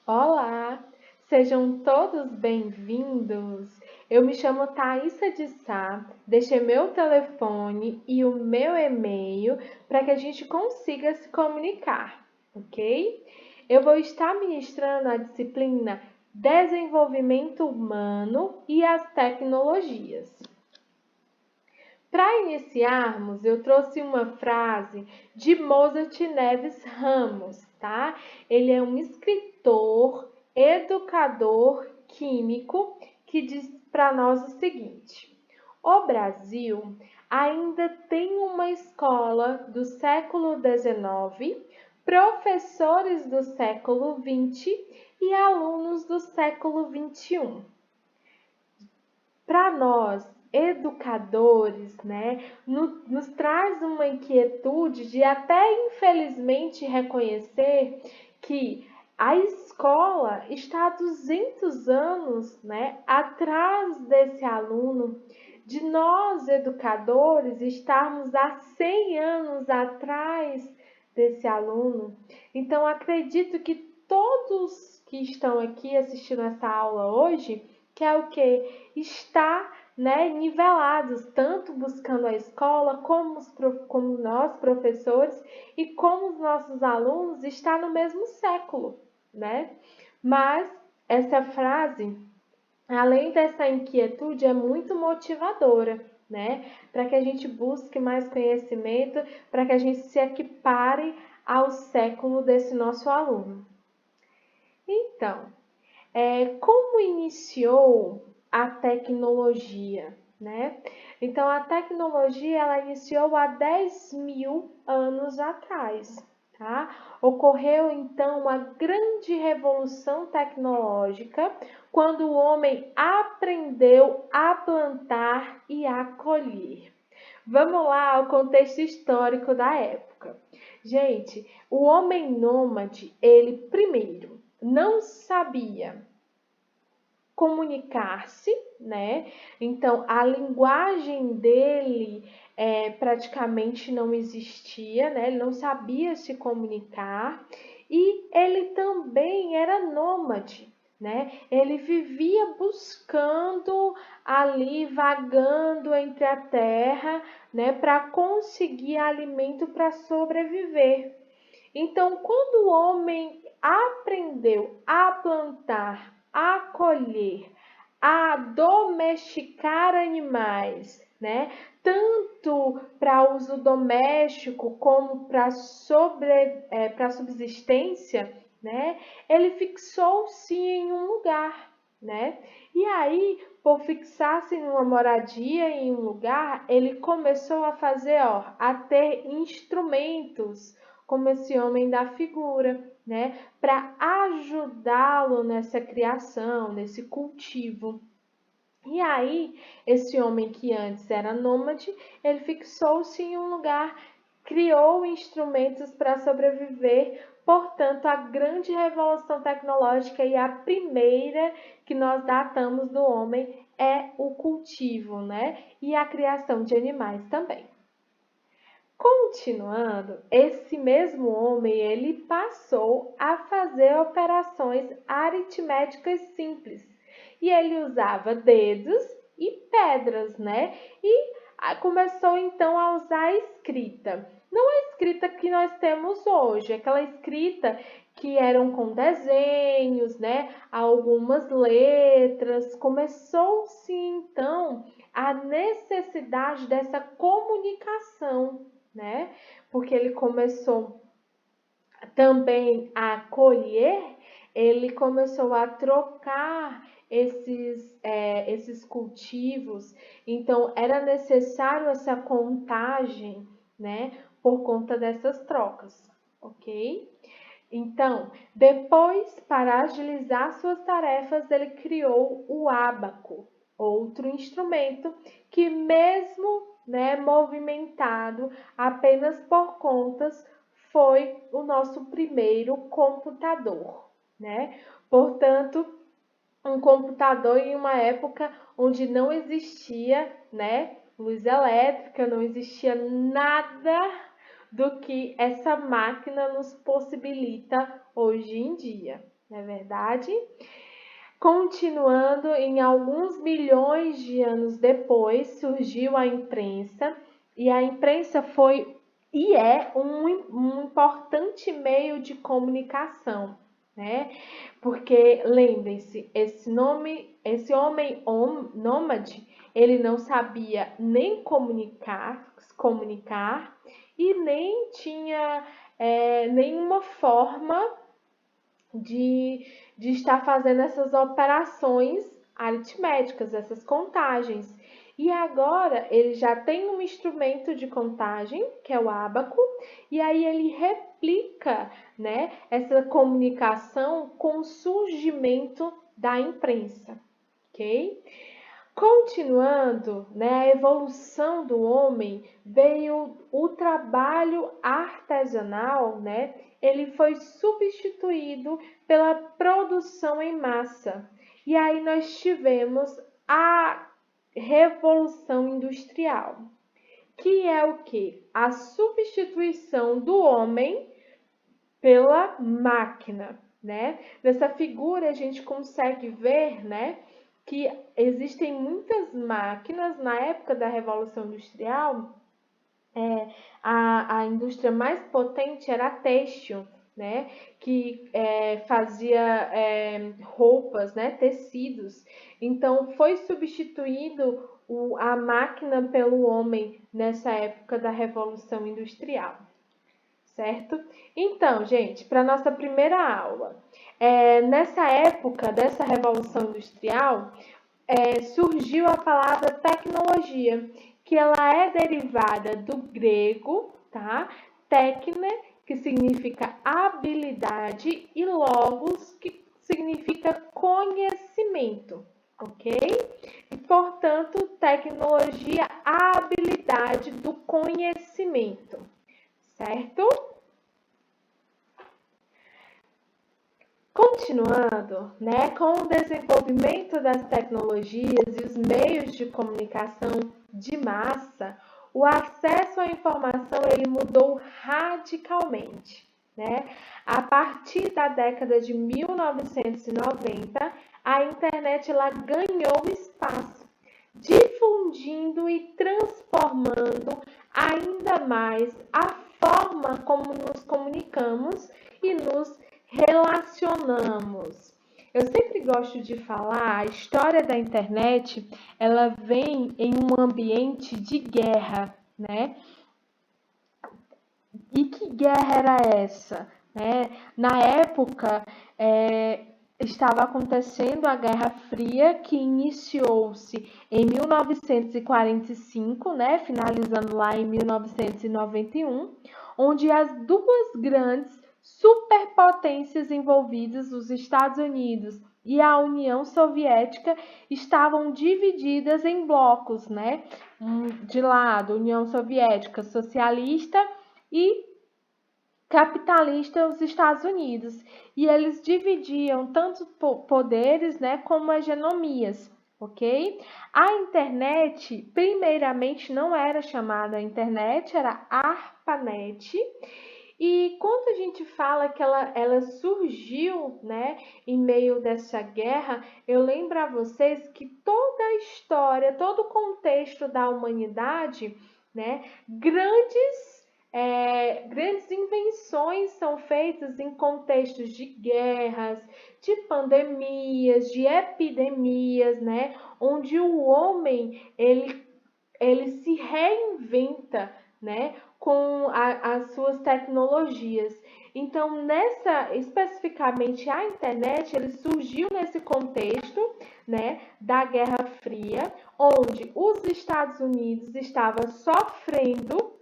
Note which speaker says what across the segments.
Speaker 1: Olá, sejam todos bem-vindos. Eu me chamo Thaisa de Sá, deixei meu telefone e o meu e-mail para que a gente consiga se comunicar, ok? Eu vou estar ministrando a disciplina Desenvolvimento Humano e as Tecnologias. Para iniciarmos, eu trouxe uma frase de Mozart Neves Ramos, tá? Ele é um escritor, educador, químico, que diz para nós o seguinte: o Brasil ainda tem uma escola do século XIX, professores do século XX e alunos do século XXI. Para nós, educadores, né, nos traz uma inquietude de até infelizmente reconhecer que a escola está há 200 anos, né, atrás desse aluno, de nós educadores estarmos há 100 anos atrás desse aluno. Então, acredito que todos que estão aqui assistindo essa aula hoje, que é o que está, né, nivelados, tanto buscando a escola como nós professores e como os nossos alunos está no mesmo século, né? Mas essa frase, além dessa inquietude, é muito motivadora, né? Para que a gente busque mais conhecimento, para que a gente se equipare ao século desse nosso aluno. Então, como iniciou a tecnologia, né? Então, a tecnologia ela iniciou há 10.000 anos atrás, tá? Ocorreu, então, a grande revolução tecnológica quando o homem aprendeu a plantar e a colher. Vamos lá ao contexto histórico da época. Gente, o homem nômade, ele primeiro não sabia comunicar-se, né? Então a linguagem dele praticamente não existia, né? Ele não sabia se comunicar e ele também era nômade, né? Ele vivia buscando ali, vagando entre a terra, né? Para conseguir alimento para sobreviver. Então, quando o homem aprendeu a plantar, a colher, a domesticar animais, né? Tanto para uso doméstico como para subsistência, né? Ele fixou-se em um lugar, né? E aí, por fixar-se em uma moradia em um lugar, ele começou a fazer, a ter instrumentos como esse homem da figura, né, para ajudá-lo nessa criação, nesse cultivo. E aí, esse homem que antes era nômade, ele fixou-se em um lugar, criou instrumentos para sobreviver. Portanto, a grande revolução tecnológica e a primeira que nós datamos do homem é o cultivo, né? E a criação de animais também. Continuando, esse mesmo homem ele passou a fazer operações aritméticas simples e ele usava dedos e pedras, né? E começou então a usar a escrita. Não a escrita que nós temos hoje, aquela escrita que eram com desenhos, né? Algumas letras. Começou-se então a necessidade dessa comunicação, né? Porque ele começou também a colher, ele começou a trocar esses cultivos, então era necessário essa contagem, né? Por conta dessas trocas, ok? Então, depois, para agilizar suas tarefas, ele criou o ábaco, outro instrumento que mesmo, né, movimentado apenas por contas, foi o nosso primeiro computador, né? Portanto, um computador em uma época onde não existia, né, luz elétrica, não existia nada do que essa máquina nos possibilita hoje em dia. não é verdade? Continuando, em alguns milhões de anos depois, surgiu a imprensa, e a imprensa foi e é um importante meio de comunicação, né? Porque lembrem-se, esse homem nômade, ele não sabia nem comunicar e nem tinha nenhuma forma de estar fazendo essas operações aritméticas, essas contagens. E agora ele já tem um instrumento de contagem, que é o ábaco, e aí ele replica, né, essa comunicação com o surgimento da imprensa, ok? Continuando, né, a evolução do homem, veio o trabalho artesanal, né? Ele foi substituído pela produção em massa. E aí nós tivemos a Revolução Industrial, que é o que? A substituição do homem pela máquina, né? Nessa figura a gente consegue ver, né, que existem muitas máquinas. Na época da Revolução Industrial, a indústria mais potente era a têxtil, né, que fazia roupas, né, tecidos. Então, foi substituído a máquina pelo homem nessa época da Revolução Industrial. Certo? Então, gente, para nossa primeira aula, nessa época dessa Revolução Industrial, surgiu a palavra tecnologia, que ela é derivada do grego, tá? Tecne, que significa habilidade, e logos, que significa conhecimento, ok? E, portanto, tecnologia, a habilidade do conhecimento, certo? Continuando, né, com o desenvolvimento das tecnologias e os meios de comunicação de massa, o acesso à informação ele mudou radicalmente, né? A partir da década de 1990, a internet ela ganhou espaço, difundindo e transformando ainda mais a forma como nos comunicamos e nos relacionamos. Eu sempre gosto de falar, a história da internet, ela vem em um ambiente de guerra, né? E que guerra era essa? Na época, estava acontecendo a Guerra Fria, que iniciou-se em 1945, né? Finalizando lá em 1991, onde as duas grandes superpotências envolvidas, os Estados Unidos e a União Soviética, estavam divididas em blocos, né? De lado, União Soviética socialista e capitalista, os Estados Unidos. E eles dividiam tanto poderes, né, como hegemonias, ok? A internet, primeiramente, não era chamada internet, era ARPANET. E quando a gente fala que ela surgiu, né, em meio dessa guerra, eu lembro a vocês que toda a história, todo o contexto da humanidade, né, grandes invenções são feitas em contextos de guerras, de pandemias, de epidemias, né, onde o homem ele se reinventa, né, com as suas tecnologias. Então, especificamente a internet, ele surgiu nesse contexto, né, da Guerra Fria, onde os Estados Unidos estavam sofrendo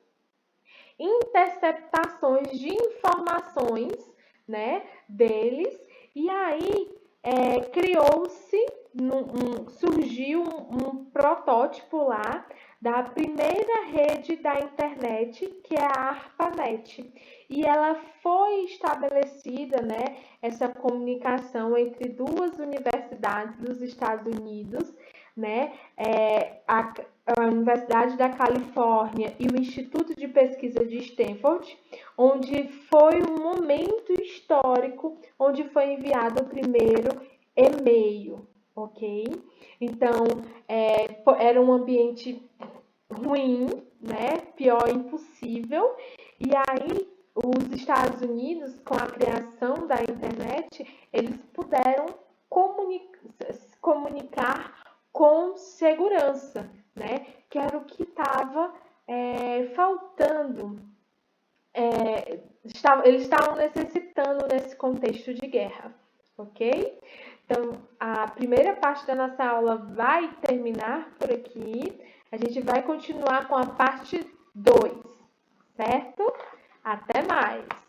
Speaker 1: interceptações de informações, né, deles, e aí surgiu um protótipo lá da primeira rede da internet, que é a ARPANET. E ela foi estabelecida, né, essa comunicação entre duas universidades dos Estados Unidos, né, a Universidade da Califórnia e o Instituto de Pesquisa de Stanford, onde foi um momento histórico onde foi enviado o primeiro e-mail, ok? Então, era um ambiente ruim, né? Pior impossível. E aí, os Estados Unidos, com a criação da internet, eles puderam se comunicar com segurança, né? Que era o que estava faltando. Eles estavam necessitando nesse contexto de guerra, ok? Então, a primeira parte da nossa aula vai terminar por aqui. A gente vai continuar com a parte 2, certo? Até mais!